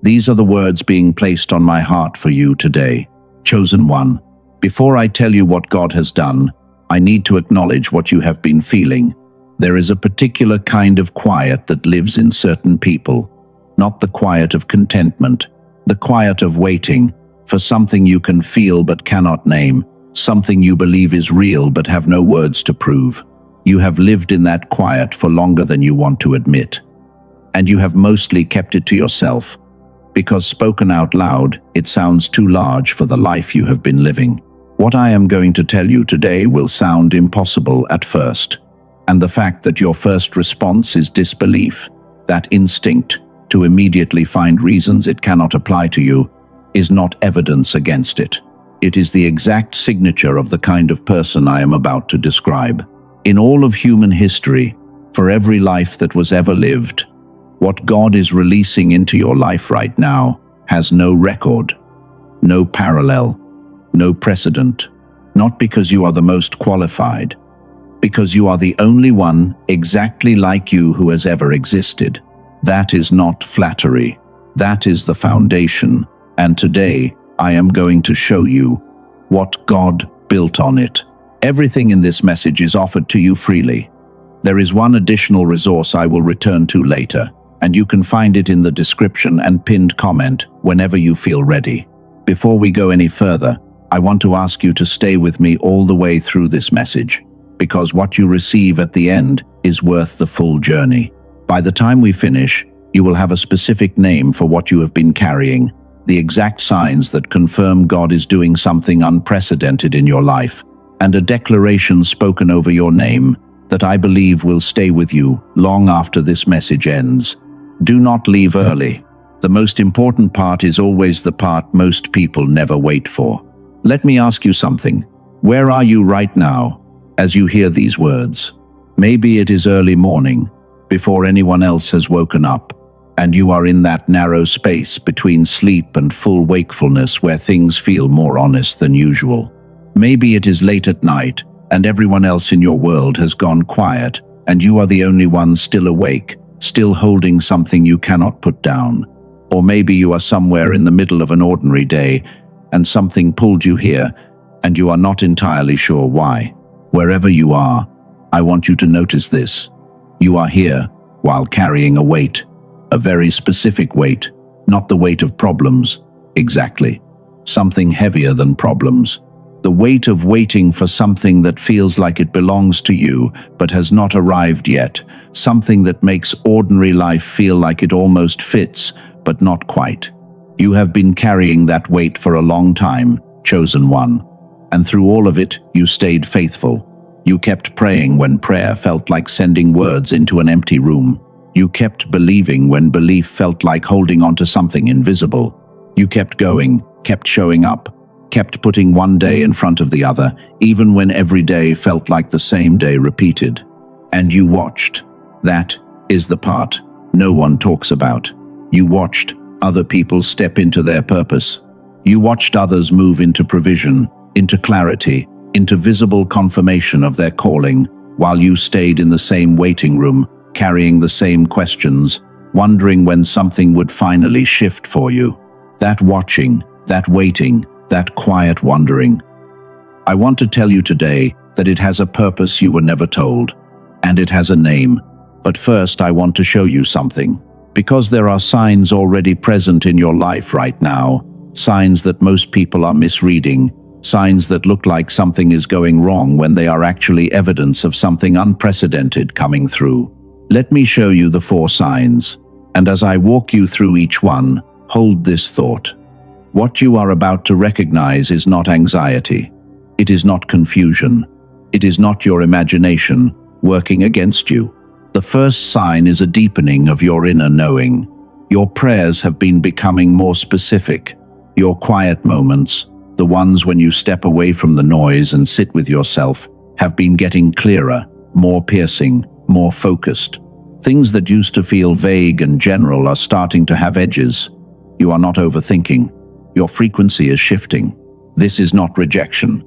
These are the words being placed on my heart for you today. Chosen one, before I tell you what God has done, I need to acknowledge what you have been feeling. There is a particular kind of quiet that lives in certain people, not the quiet of contentment, the quiet of waiting for something you can feel but cannot name, something you believe is real but have no words to prove. You have lived in that quiet for longer than you want to admit. And you have mostly kept it to yourself, because spoken out loud, it sounds too large for the life you have been living. What I am going to tell you today will sound impossible at first. And the fact that your first response is disbelief, that instinct to immediately find reasons it cannot apply to you, is not evidence against it. It is the exact signature of the kind of person I am about to describe. In all of human history, for every life that was ever lived, what God is releasing into your life right now has no record, no parallel, no precedent. Not because you are the most qualified, because you are the only one exactly like you who has ever existed. That is not flattery. That is the foundation. And today, I am going to show you what God built on it. Everything in this message is offered to you freely. There is one additional resource I will return to later, and you can find it in the description and pinned comment whenever you feel ready. Before we go any further, I want to ask you to stay with me all the way through this message, because what you receive at the end is worth the full journey. By the time we finish, you will have a specific name for what you have been carrying, the exact signs that confirm God is doing something unprecedented in your life, and a declaration spoken over your name that I believe will stay with you long after this message ends. Do not leave early. The most important part is always the part most people never wait for. Let me ask you something. Where are you right now as you hear these words? Maybe it is early morning, before anyone else has woken up, and you are in that narrow space between sleep and full wakefulness where things feel more honest than usual. Maybe it is late at night, and everyone else in your world has gone quiet, and you are the only one still awake, still holding something you cannot put down. Or maybe you are somewhere in the middle of an ordinary day, and something pulled you here, and you are not entirely sure why. Wherever you are, I want you to notice this. You are here while carrying a weight, a very specific weight, not the weight of problems, exactly. Something heavier than problems. The weight of waiting for something that feels like it belongs to you, but has not arrived yet. Something that makes ordinary life feel like it almost fits, but not quite. You have been carrying that weight for a long time, chosen one. And through all of it, you stayed faithful. You kept praying when prayer felt like sending words into an empty room. You kept believing when belief felt like holding on to something invisible. You kept going, kept showing up, kept putting one day in front of the other, even when every day felt like the same day repeated. And you watched. That is the part no one talks about. You watched other people step into their purpose. You watched others move into provision, into clarity, into visible confirmation of their calling, while you stayed in the same waiting room, carrying the same questions, wondering when something would finally shift for you. That watching, that waiting, that quiet wondering. I want to tell you today that it has a purpose you were never told, and it has a name. But first I want to show you something, because there are signs already present in your life right now, signs that most people are misreading, signs that look like something is going wrong when they are actually evidence of something unprecedented coming through. Let me show you the 4 signs, and as I walk you through each one, hold this thought. What you are about to recognize is not anxiety. It is not confusion. It is not your imagination working against you. The first sign is a deepening of your inner knowing. Your prayers have been becoming more specific. Your quiet moments, the ones when you step away from the noise and sit with yourself, have been getting clearer, more piercing, more focused. Things that used to feel vague and general are starting to have edges. You are not overthinking. Your frequency is shifting. This is not rejection.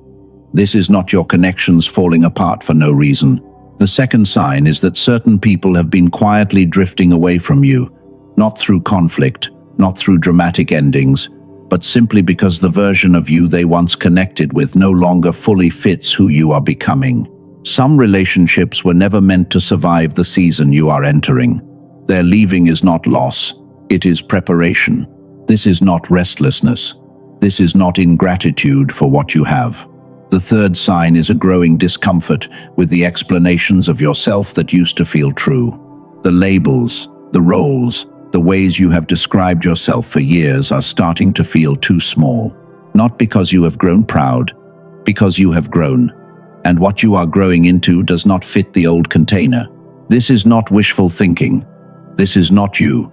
This is not your connections falling apart for no reason. The second sign is that certain people have been quietly drifting away from you, not through conflict, not through dramatic endings, but simply because the version of you they once connected with no longer fully fits who you are becoming. Some relationships were never meant to survive the season you are entering. Their leaving is not loss, it is preparation. This is not restlessness. This is not ingratitude for what you have. The third sign is a growing discomfort with the explanations of yourself that used to feel true. The labels, the roles, the ways you have described yourself for years are starting to feel too small. Not because you have grown proud, because you have grown. And what you are growing into does not fit the old container. This is not wishful thinking. This is not you,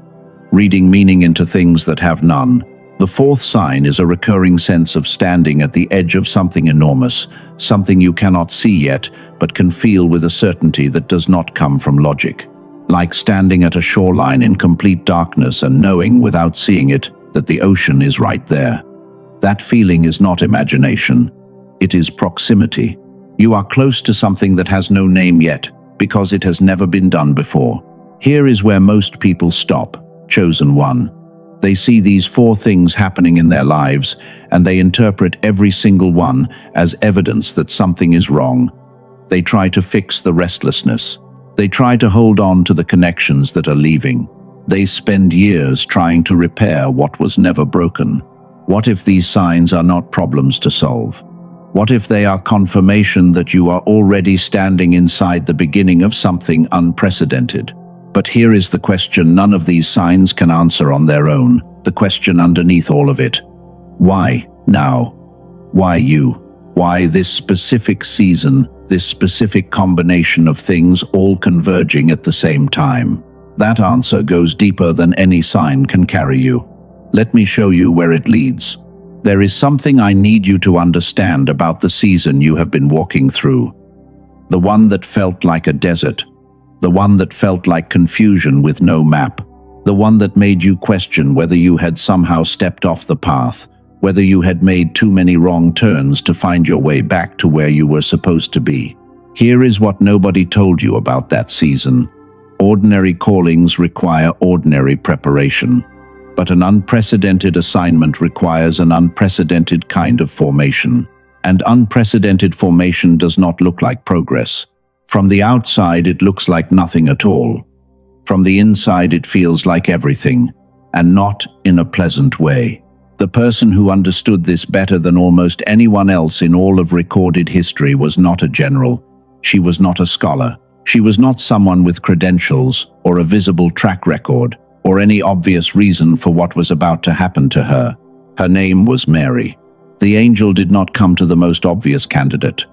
reading meaning into things that have none. The fourth sign is a recurring sense of standing at the edge of something enormous, something you cannot see yet, but can feel with a certainty that does not come from logic. Like standing at a shoreline in complete darkness and knowing without seeing it that the ocean is right there. That feeling is not imagination, it is proximity. You are close to something that has no name yet, because it has never been done before. Here is where most people stop, chosen one. They see these four things happening in their lives, and they interpret every single one as evidence that something is wrong. They try to fix the restlessness. They try to hold on to the connections that are leaving. They spend years trying to repair what was never broken. What if these signs are not problems to solve? What if they are confirmation that you are already standing inside the beginning of something unprecedented? But here is the question none of these signs can answer on their own, the question underneath all of it. Why now? Why you? Why this specific season, this specific combination of things all converging at the same time? That answer goes deeper than any sign can carry you. Let me show you where it leads. There is something I need you to understand about the season you have been walking through. The one that felt like a desert. The one that felt like confusion with no map. The one that made you question whether you had somehow stepped off the path, whether you had made too many wrong turns to find your way back to where you were supposed to be. Here is what nobody told you about that season. Ordinary callings require ordinary preparation. But an unprecedented assignment requires an unprecedented kind of formation. And unprecedented formation does not look like progress. From the outside, it looks like nothing at all. From the inside, it feels like everything, and not in a pleasant way. The person who understood this better than almost anyone else in all of recorded history was not a general. She was not a scholar. She was not someone with credentials or a visible track record or any obvious reason for what was about to happen to her. Her name was Mary. The angel did not come to the most obvious candidate.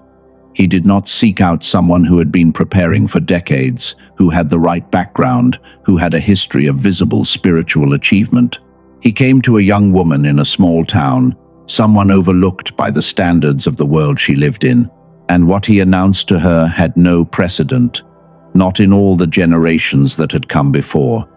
He did not seek out someone who had been preparing for decades, who had the right background, who had a history of visible spiritual achievement. He came to a young woman in a small town, someone overlooked by the standards of the world she lived in, and what he announced to her had no precedent, not in all the generations that had come before.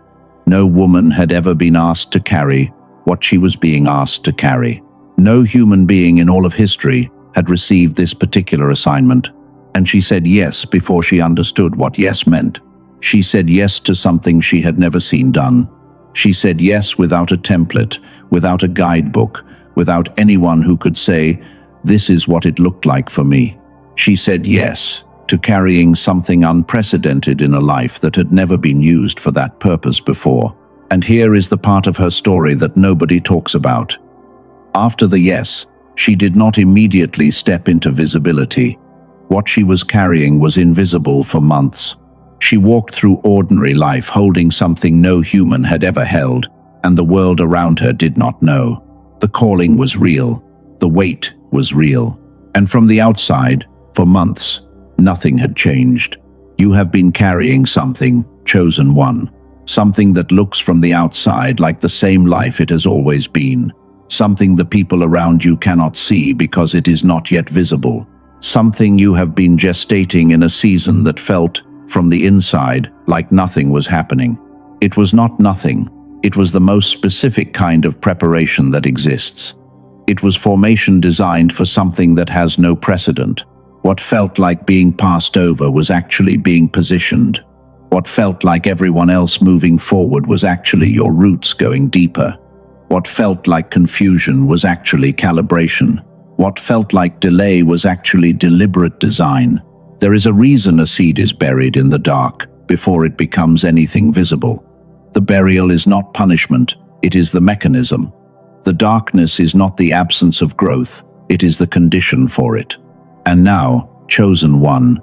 No woman had ever been asked to carry what she was being asked to carry. No human being in all of history had received this particular assignment, and she said yes before she understood what yes meant. She said yes to something she had never seen done. She said yes without a template, without a guidebook, without anyone who could say, "This is what it looked like for me." She said yes to carrying something unprecedented in a life that had never been used for that purpose before. And here is the part of her story that nobody talks about. After the yes, she did not immediately step into visibility. What she was carrying was invisible for months. She walked through ordinary life holding something no human had ever held, and the world around her did not know. The calling was real. The weight was real. And from the outside, for months, nothing had changed. You have been carrying something, chosen one. Something that looks from the outside like the same life it has always been. Something the people around you cannot see because it is not yet visible. Something you have been gestating in a season that felt, from the inside, like nothing was happening. It was not nothing. It was the most specific kind of preparation that exists. It was formation designed for something that has no precedent. What felt like being passed over was actually being positioned. What felt like everyone else moving forward was actually your roots going deeper. What felt like confusion was actually calibration. What felt like delay was actually deliberate design. There is a reason a seed is buried in the dark before it becomes anything visible. The burial is not punishment, it is the mechanism. The darkness is not the absence of growth, it is the condition for it. And now, chosen one,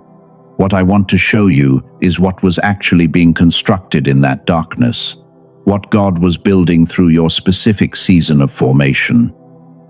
what I want to show you is what was actually being constructed in that darkness. What God was building through your specific season of formation.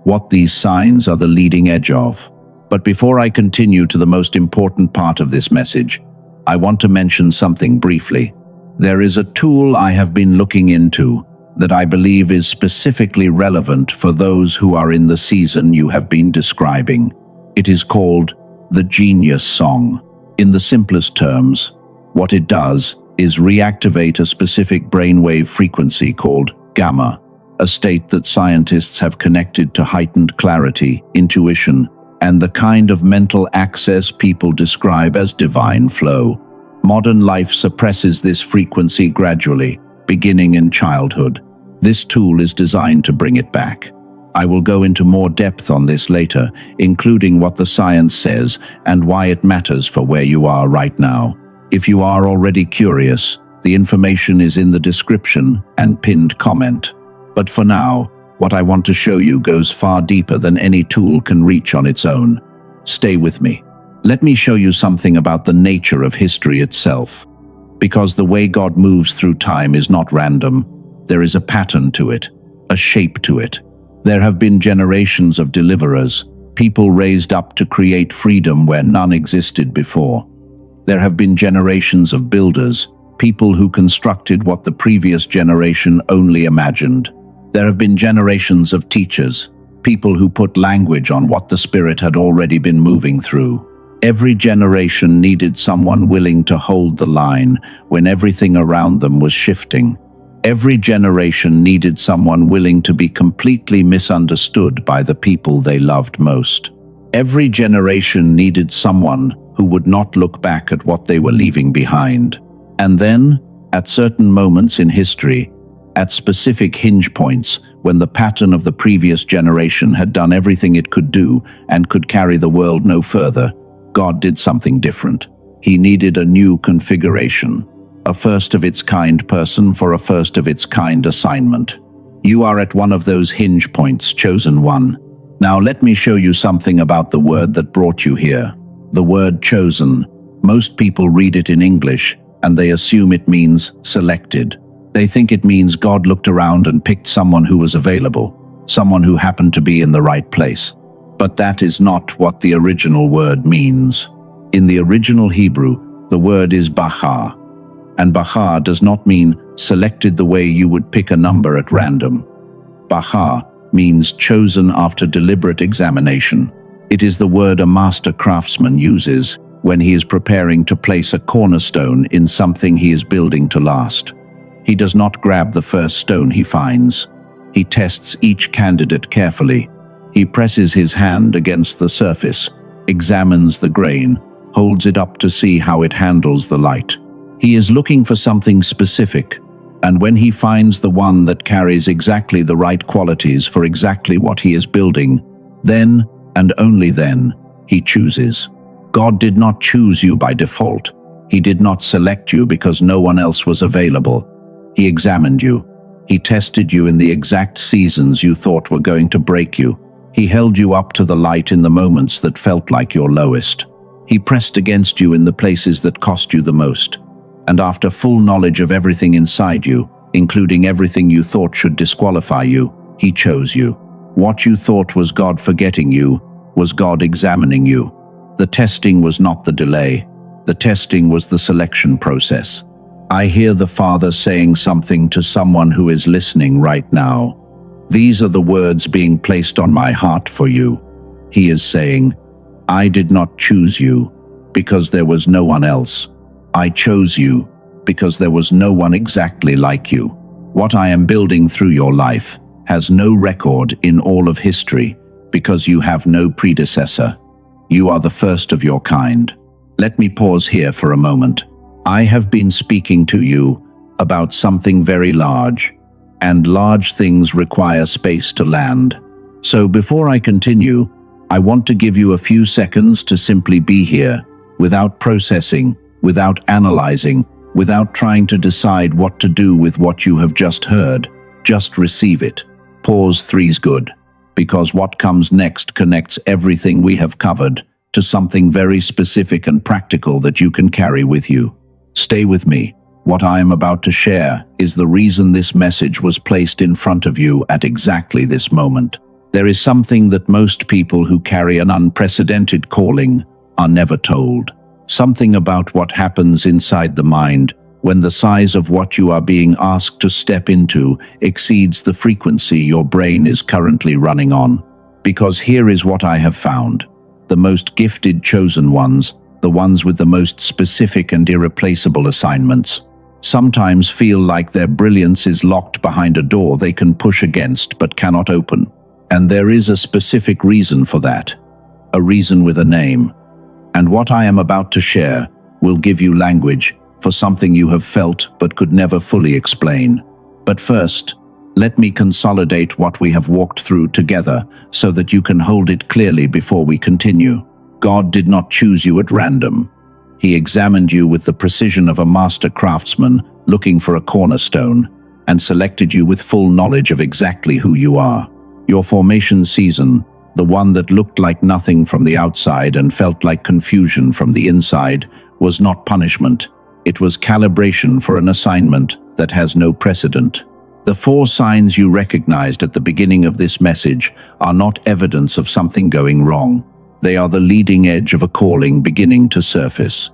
What these signs are the leading edge of. But before I continue to the most important part of this message, I want to mention something briefly. There is a tool I have been looking into that I believe is specifically relevant for those who are in the season you have been describing. It is called the Genius Song. In the simplest terms, what it does is reactivate a specific brainwave frequency called gamma, a state that scientists have connected to heightened clarity, intuition, and the kind of mental access people describe as divine flow. Modern life suppresses this frequency gradually, beginning in childhood. This tool is designed to bring it back. I will go into more depth on this later, including what the science says and why it matters for where you are right now. If you are already curious, the information is in the description and pinned comment. But for now, what I want to show you goes far deeper than any tool can reach on its own. Stay with me. Let me show you something about the nature of history itself. Because the way God moves through time is not random. There is a pattern to it, a shape to it. There have been generations of deliverers, people raised up to create freedom where none existed before. There have been generations of builders, people who constructed what the previous generation only imagined. There have been generations of teachers, people who put language on what the Spirit had already been moving through. Every generation needed someone willing to hold the line when everything around them was shifting. Every generation needed someone willing to be completely misunderstood by the people they loved most. Every generation needed someone who would not look back at what they were leaving behind. And then, at certain moments in history, at specific hinge points, when the pattern of the previous generation had done everything it could do and could carry the world no further, God did something different. He needed a new configuration. A first-of-its-kind person for a first-of-its-kind assignment. You are at one of those hinge points, chosen one. Now let me show you something about the word that brought you here. The word chosen. Most people read it in English, and they assume it means selected. They think it means God looked around and picked someone who was available, someone who happened to be in the right place. But that is not what the original word means. In the original Hebrew, the word is bahar. And bahar does not mean selected the way you would pick a number at random. Bahar means chosen after deliberate examination. It is the word a master craftsman uses when he is preparing to place a cornerstone in something he is building to last. He does not grab the first stone he finds. He tests each candidate carefully. He presses his hand against the surface, examines the grain, holds it up to see how it handles the light. He is looking for something specific, and when he finds the one that carries exactly the right qualities for exactly what he is building, then, and only then, he chooses. God did not choose you by default. He did not select you because no one else was available. He examined you. He tested you in the exact seasons you thought were going to break you. He held you up to the light in the moments that felt like your lowest. He pressed against you in the places that cost you the most. And after full knowledge of everything inside you, including everything you thought should disqualify you, he chose you. What you thought was God forgetting you, was God examining you. The testing was not the delay. The testing was the selection process. I hear the Father saying something to someone who is listening right now. These are the words being placed on my heart for you. He is saying, I did not choose you because there was no one else. I chose you because there was no one exactly like you. What I am building through your life has no record in all of history because you have no predecessor. You are the first of your kind. Let me pause here for a moment. I have been speaking to you about something very large, and large things require space to land. So before I continue, I want to give you a few seconds to simply be here, without processing, without analyzing, without trying to decide what to do with what you have just heard. Just receive it. Pause 3's good, because what comes next connects everything we have covered to something very specific and practical that you can carry with you. Stay with me. What I am about to share is the reason this message was placed in front of you at exactly this moment. There is something that most people who carry an unprecedented calling are never told. Something about what happens inside the mind when the size of what you are being asked to step into exceeds the frequency your brain is currently running on. Because here is what I have found. The most gifted chosen ones, the ones with the most specific and irreplaceable assignments, sometimes feel like their brilliance is locked behind a door they can push against but cannot open. And there is a specific reason for that. A reason with a name. And what I am about to share will give you language for something you have felt but could never fully explain. But first, let me consolidate what we have walked through together so that you can hold it clearly before we continue. God did not choose you at random. He examined you with the precision of a master craftsman looking for a cornerstone and selected you with full knowledge of exactly who you are. Your formation season, the one that looked like nothing from the outside and felt like confusion from the inside, was not punishment. It was calibration for an assignment that has no precedent. The 4 signs you recognized at the beginning of this message are not evidence of something going wrong. They are the leading edge of a calling beginning to surface.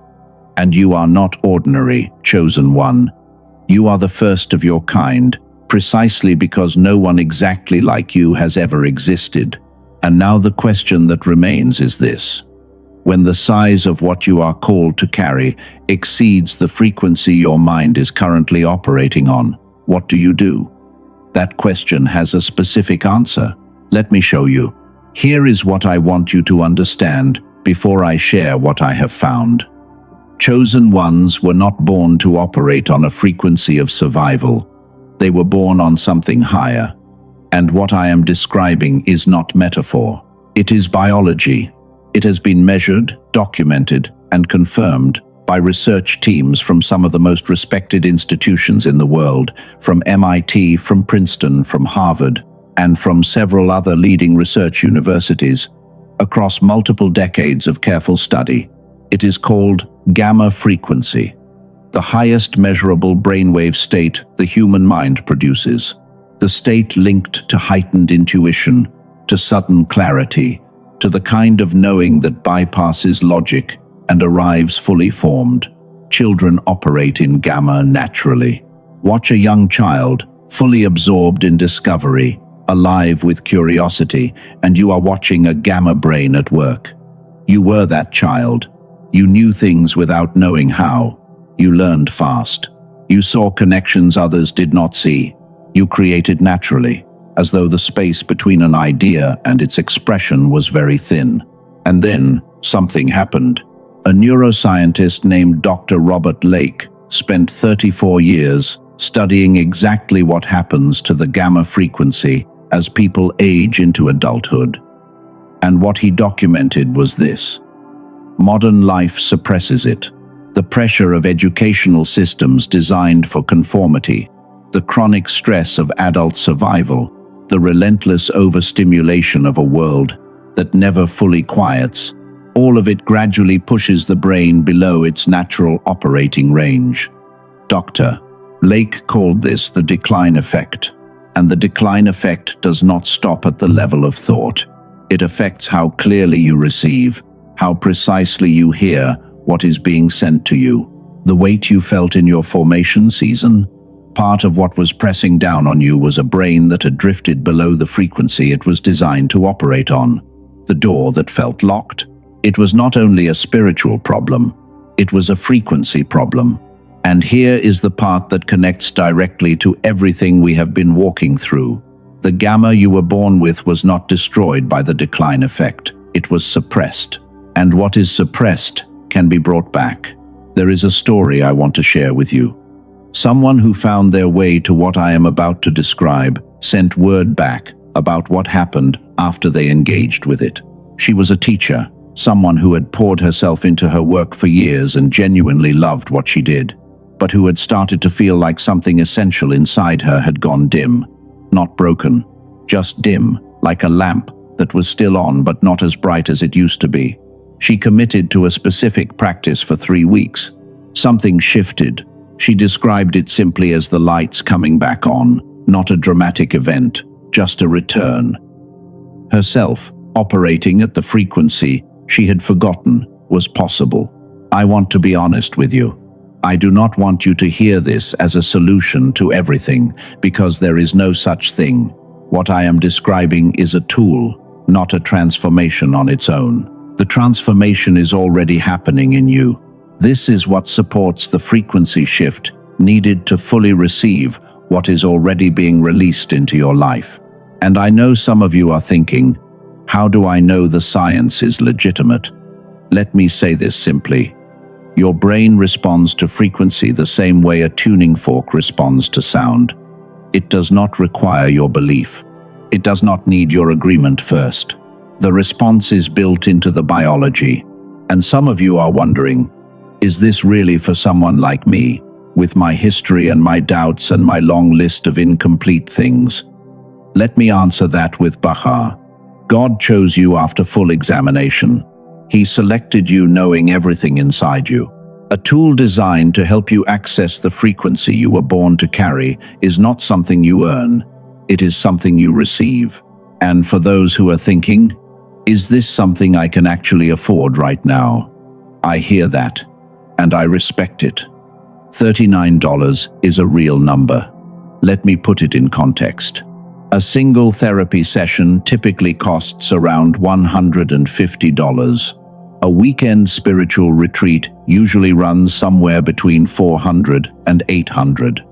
And you are not ordinary, chosen one. You are the first of your kind, precisely because no one exactly like you has ever existed. And now the question that remains is this. When the size of what you are called to carry exceeds the frequency your mind is currently operating on, what do you do? That question has a specific answer. Let me show you. Here is what I want you to understand before I share what I have found. Chosen ones were not born to operate on a frequency of survival. They were born on something higher. And what I am describing is not metaphor. It is biology. It has been measured, documented, and confirmed by research teams from some of the most respected institutions in the world, from MIT, from Princeton, from Harvard, and from several other leading research universities, across multiple decades of careful study. It is called gamma frequency, the highest measurable brainwave state the human mind produces, the state linked to heightened intuition, to sudden clarity, to the kind of knowing that bypasses logic and arrives fully formed. Children operate in gamma naturally. Watch a young child, fully absorbed in discovery, alive with curiosity, and you are watching a gamma brain at work. You were that child. You knew things without knowing how. You learned fast. You saw connections others did not see. You created naturally, as though the space between an idea and its expression was very thin. And then something happened. A neuroscientist named Dr. Robert Lake spent 34 years studying exactly what happens to the gamma frequency as people age into adulthood. And what he documented was this. Modern life suppresses it. The pressure of educational systems designed for conformity, the chronic stress of adult survival, the relentless overstimulation of a world that never fully quiets, all of it gradually pushes the brain below its natural operating range. Dr. Lake called this the decline effect. And the decline effect does not stop at the level of thought. It affects how clearly you receive, how precisely you hear what is being sent to you. The weight you felt in your formation season, part of what was pressing down on you was a brain that had drifted below the frequency it was designed to operate on. The door that felt locked. It was not only a spiritual problem, it was a frequency problem. And here is the part that connects directly to everything we have been walking through. The gamma you were born with was not destroyed by the decline effect. It was suppressed. And what is suppressed can be brought back. There is a story I want to share with you. Someone who found their way to what I am about to describe sent word back about what happened after they engaged with it. She was a teacher, someone who had poured herself into her work for years and genuinely loved what she did, but who had started to feel like something essential inside her had gone dim. Not broken, just dim, like a lamp that was still on but not as bright as it used to be. She committed to a specific practice for 3 weeks. Something shifted. She described it simply as the lights coming back on, not a dramatic event, just a return. Herself, operating at the frequency she had forgotten was possible. I want to be honest with you. I do not want you to hear this as a solution to everything, because there is no such thing. What I am describing is a tool, not a transformation on its own. The transformation is already happening in you. This is what supports the frequency shift needed to fully receive what is already being released into your life. And I know some of you are thinking, how do I know the science is legitimate? Let me say this simply. Your brain responds to frequency the same way a tuning fork responds to sound. It does not require your belief. It does not need your agreement first. The response is built into the biology. And some of you are wondering, is this really for someone like me, with my history and my doubts and my long list of incomplete things? Let me answer that with Bahar. God chose you after full examination. He selected you knowing everything inside you. A tool designed to help you access the frequency you were born to carry is not something you earn. It is something you receive. And for those who are thinking, is this something I can actually afford right now? I hear that, and I respect it. $39 is a real number. Let me put it in context. A single therapy session typically costs around $150. A weekend spiritual retreat usually runs somewhere between $400 and $800.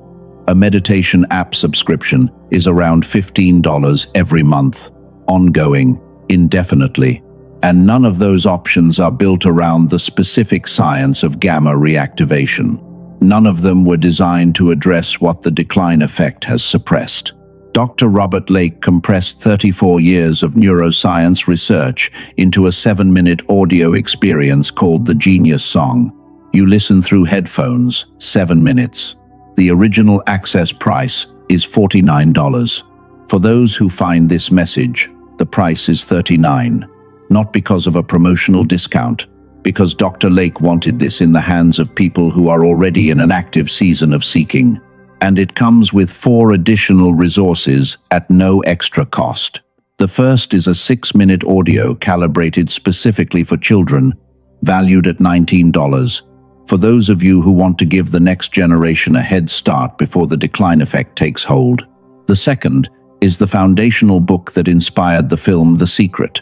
A meditation app subscription is around $15 every month, ongoing, indefinitely. And none of those options are built around the specific science of gamma reactivation. None of them were designed to address what the decline effect has suppressed. Dr. Robert Lake compressed 34 years of neuroscience research into a 7-minute audio experience called The Genius Song. You listen through headphones, 7 minutes. The original access price is $49. For those who find this message, the price is $39. Not because of a promotional discount, because Dr. Lake wanted this in the hands of people who are already in an active season of seeking. And it comes with 4 additional resources at no extra cost. The first is a 6-minute audio calibrated specifically for children, valued at $19, for those of you who want to give the next generation a head start before the decline effect takes hold. The second is the foundational book that inspired the film The Secret,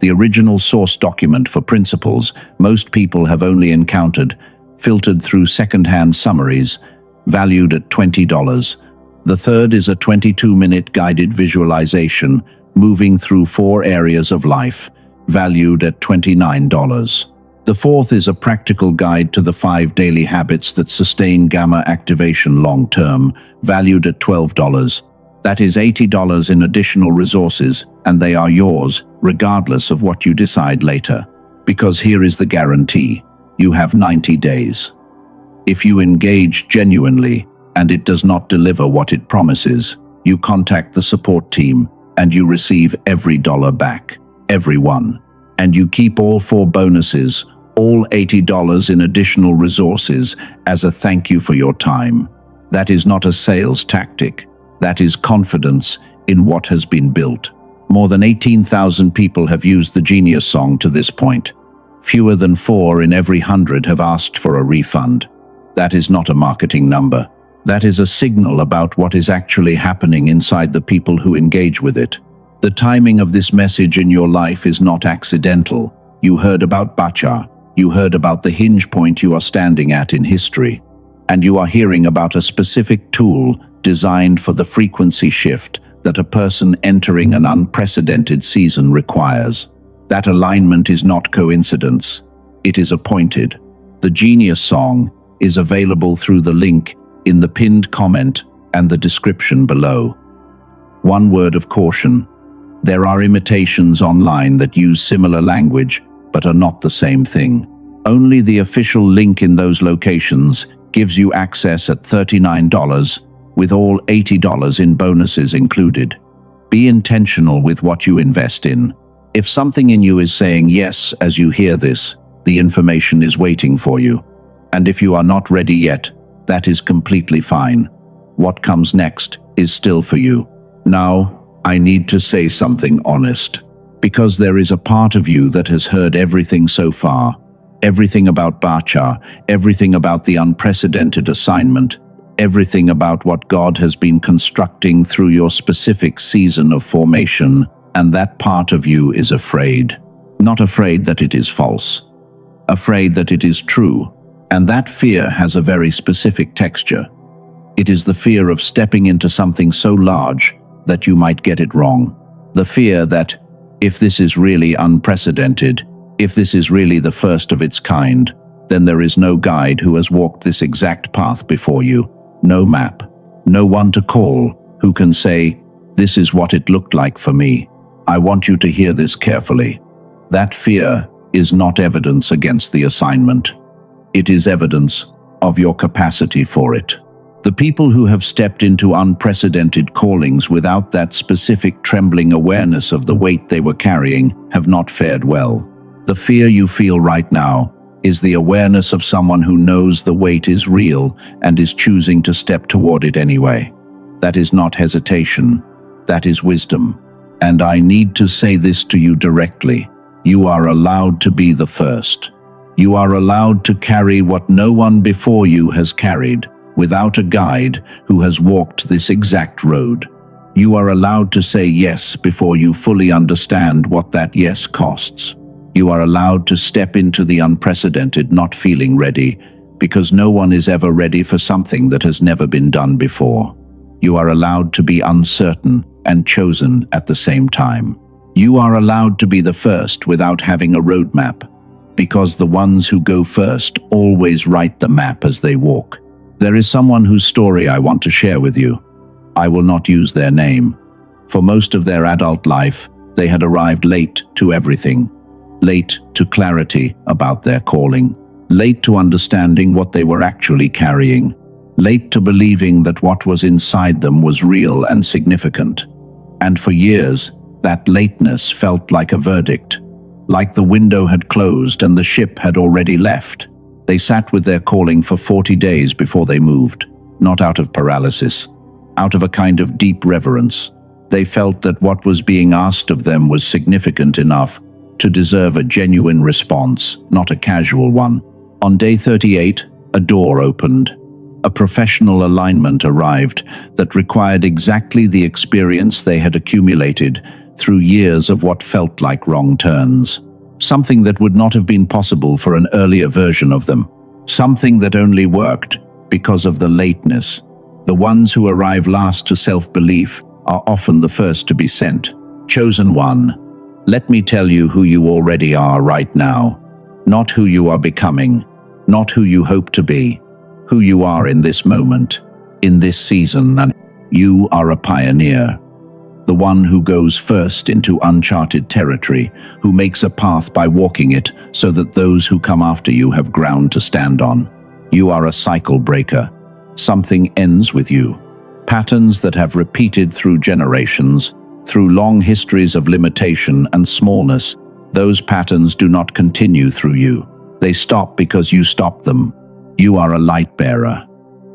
the original source document for principles most people have only encountered, filtered through second-hand summaries, valued at $20. The third is a 22-minute guided visualization moving through 4 areas of life, valued at $29. The fourth is a practical guide to the 5 daily habits that sustain gamma activation long-term, valued at $12. That is $80 in additional resources, and they are yours, regardless of what you decide later. Because here is the guarantee. You have 90 days. If you engage genuinely, and it does not deliver what it promises, you contact the support team, and you receive every dollar back. Every one. And you keep all 4 bonuses, all $80 in additional resources, as a thank you for your time. That is not a sales tactic. That is confidence in what has been built. More than 18,000 people have used the Genius Song to this point. Fewer than 4 in every 100 have asked for a refund. That is not a marketing number. That is a signal about what is actually happening inside the people who engage with it. The timing of this message in your life is not accidental. You heard about Bachar. You heard about the hinge point you are standing at in history. And you are hearing about a specific tool designed for the frequency shift that a person entering an unprecedented season requires. That alignment is not coincidence. It is appointed. The Genius Song is available through the link in the pinned comment and the description below. One word of caution: there are imitations online that use similar language but are not the same thing. Only the official link in those locations gives you access at $39, with all $80 in bonuses included. Be intentional with what you invest in. If something in you is saying yes as you hear this, the information is waiting for you. And if you are not ready yet, that is completely fine. What comes next is still for you. Now, I need to say something honest, because there is a part of you that has heard everything so far. Everything about Bacha, everything about the unprecedented assignment, everything about what God has been constructing through your specific season of formation, and that part of you is afraid. Not afraid that it is false, afraid that it is true, and that fear has a very specific texture. It is the fear of stepping into something so large that you might get it wrong. The fear that, if this is really unprecedented, if this is really the first of its kind, then there is no guide who has walked this exact path before you, no map, no one to call who can say, "This is what it looked like for me." I want you to hear this carefully. That fear is not evidence against the assignment. It is evidence of your capacity for it. The people who have stepped into unprecedented callings without that specific trembling awareness of the weight they were carrying have not fared well. The fear you feel right now is the awareness of someone who knows the weight is real and is choosing to step toward it anyway. That is not hesitation, that is wisdom. And I need to say this to you directly. You are allowed to be the first. You are allowed to carry what no one before you has carried, without a guide who has walked this exact road. You are allowed to say yes before you fully understand what that yes costs. You are allowed to step into the unprecedented not feeling ready, because no one is ever ready for something that has never been done before. You are allowed to be uncertain and chosen at the same time. You are allowed to be the first without having a roadmap, because the ones who go first always write the map as they walk. There is someone whose story I want to share with you. I will not use their name. For most of their adult life, they had arrived late to everything. Late to clarity about their calling. Late to understanding what they were actually carrying. Late to believing that what was inside them was real and significant. And for years, that lateness felt like a verdict. Like the window had closed and the ship had already left. They sat with their calling for 40 days before they moved, not out of paralysis, out of a kind of deep reverence. They felt that what was being asked of them was significant enough to deserve a genuine response, not a casual one. On day 38, a door opened. A professional alignment arrived that required exactly the experience they had accumulated through years of what felt like wrong turns. Something that would not have been possible for an earlier version of them. Something that only worked because of the lateness. The ones who arrive last to self-belief are often the first to be sent. Chosen one, let me tell you who you already are right now. Not who you are becoming, not who you hope to be. Who you are in this moment, in this season, and you are a pioneer. The one who goes first into uncharted territory, who makes a path by walking it so that those who come after you have ground to stand on. You are a cycle breaker. Something ends with you. Patterns that have repeated through generations, through long histories of limitation and smallness, those patterns do not continue through you. They stop because you stop them. You are a light bearer.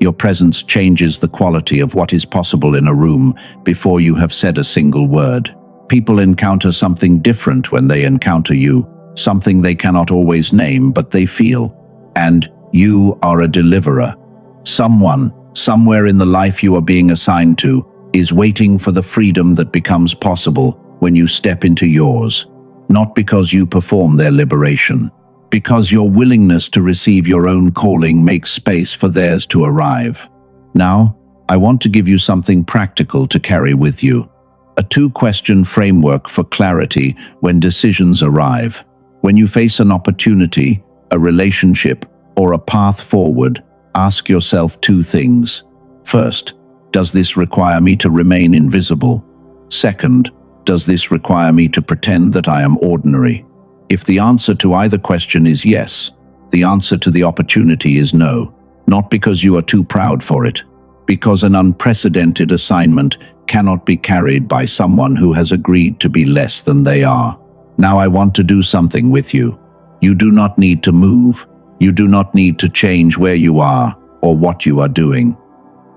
Your presence changes the quality of what is possible in a room before you have said a single word. People encounter something different when they encounter you, something they cannot always name, but they feel. And you are a deliverer. Someone, somewhere in the life you are being assigned to, is waiting for the freedom that becomes possible when you step into yours. Not because you perform their liberation, because your willingness to receive your own calling makes space for theirs to arrive. Now, I want to give you something practical to carry with you. A two-question framework for clarity when decisions arrive. When you face an opportunity, a relationship, or a path forward, Ask yourself two things. First, does this require me to remain invisible? Second, does this require me to pretend that I am ordinary? If the answer to either question is yes, the answer to the opportunity is no. Not because you are too proud for it, because an unprecedented assignment cannot be carried by someone who has agreed to be less than they are. Now I want to do something with you. You do not need to move. You do not need to change where you are or what you are doing.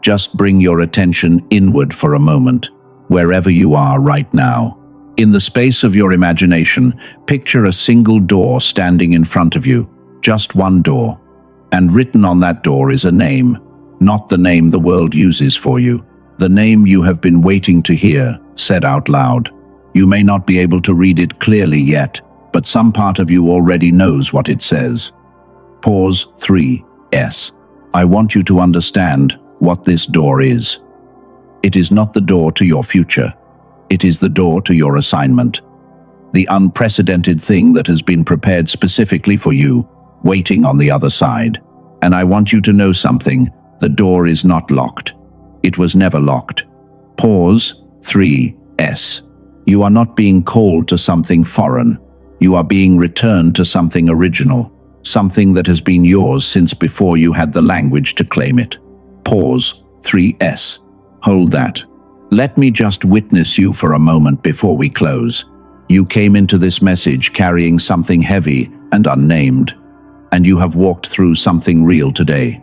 Just bring your attention inward for a moment, wherever you are right now. In the space of your imagination, picture a single door standing in front of you, just one door. And written on that door is a name, not the name the world uses for you, the name you have been waiting to hear said out loud. You may not be able to read it clearly yet, but some part of you already knows what it says. Pause 3S. I want you to understand what this door is. It is not the door to your future. It is the door to your assignment. The unprecedented thing that has been prepared specifically for you, waiting on the other side. And I want you to know something. The door is not locked. It was never locked. Pause 3S. You are not being called to something foreign. You are being returned to something original, something that has been yours since before you had the language to claim it. Pause 3S. Hold that. Let me just witness you for a moment before we close. You came into this message carrying something heavy and unnamed, and you have walked through something real today,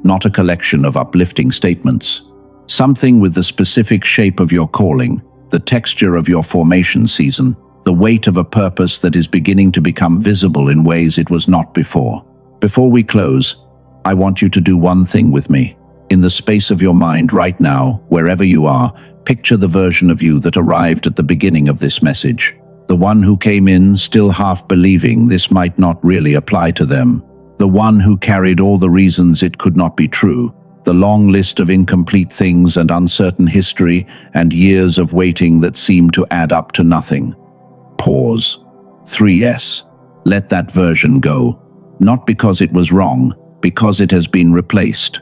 not a collection of uplifting statements. Something with the specific shape of your calling, the texture of your formation season, the weight of a purpose that is beginning to become visible in ways it was not before. Before we close, I want you to do one thing with me. In the space of your mind right now, wherever you are, picture the version of you that arrived at the beginning of this message. The one who came in still half believing this might not really apply to them. The one who carried all the reasons it could not be true. The long list of incomplete things and uncertain history and years of waiting that seemed to add up to nothing. Pause 3S. Let that version go. Not because it was wrong, because it has been replaced.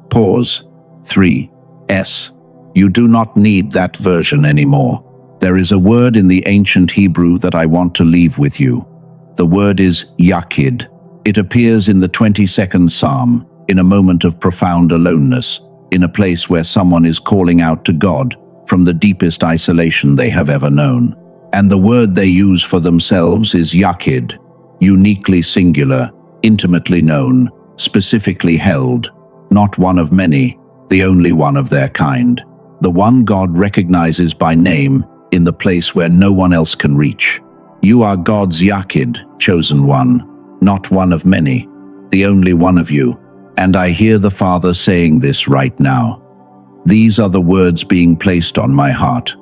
Pause 3S. You do not need that version anymore. There is a word in the ancient Hebrew that I want to leave with you. The word is yakid. It appears in the 22nd Psalm, in a moment of profound aloneness, in a place where someone is calling out to God from the deepest isolation they have ever known. And the word they use for themselves is yakid, uniquely singular, intimately known, specifically held, not one of many, the only one of their kind. The one God recognizes by name in the place where no one else can reach. You are God's yakid, chosen one, not one of many, the only one of you. And I hear the Father saying this right now. These are the words being placed on my heart.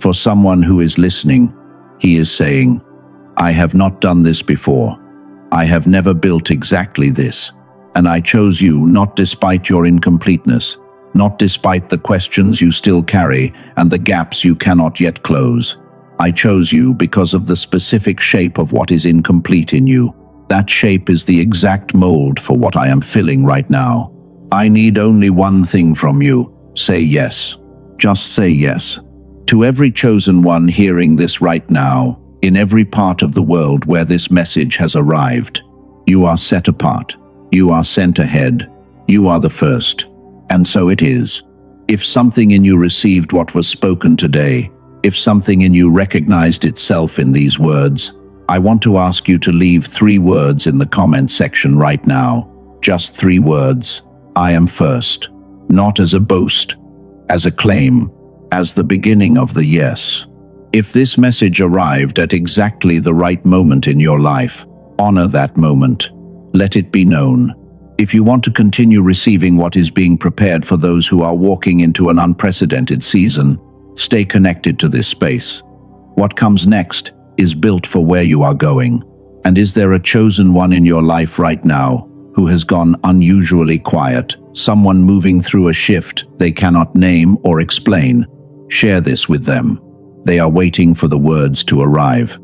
For someone who is listening, he is saying, I have not done this before. I have never built exactly this. And I chose you not despite your incompleteness, not despite the questions you still carry and the gaps you cannot yet close. I chose you because of the specific shape of what is incomplete in you. That shape is the exact mold for what I am filling right now. I need only one thing from you. Say yes. Just say yes. To every chosen one hearing this right now, in every part of the world where this message has arrived, you are set apart. You are sent ahead. You are the first. And so it is. If something in you received what was spoken today, if something in you recognized itself in these words, I want to ask you to leave 3 words in the comment section right now. Just 3 words. I am first. Not as a boast, as a claim, as the beginning of the yes. If this message arrived at exactly the right moment in your life, honor that moment. Let it be known. If you want to continue receiving what is being prepared for those who are walking into an unprecedented season, stay connected to this space. What comes next is built for where you are going. And is there a chosen one in your life right now who has gone unusually quiet, someone moving through a shift they cannot name or explain? Share this with them. They are waiting for the words to arrive.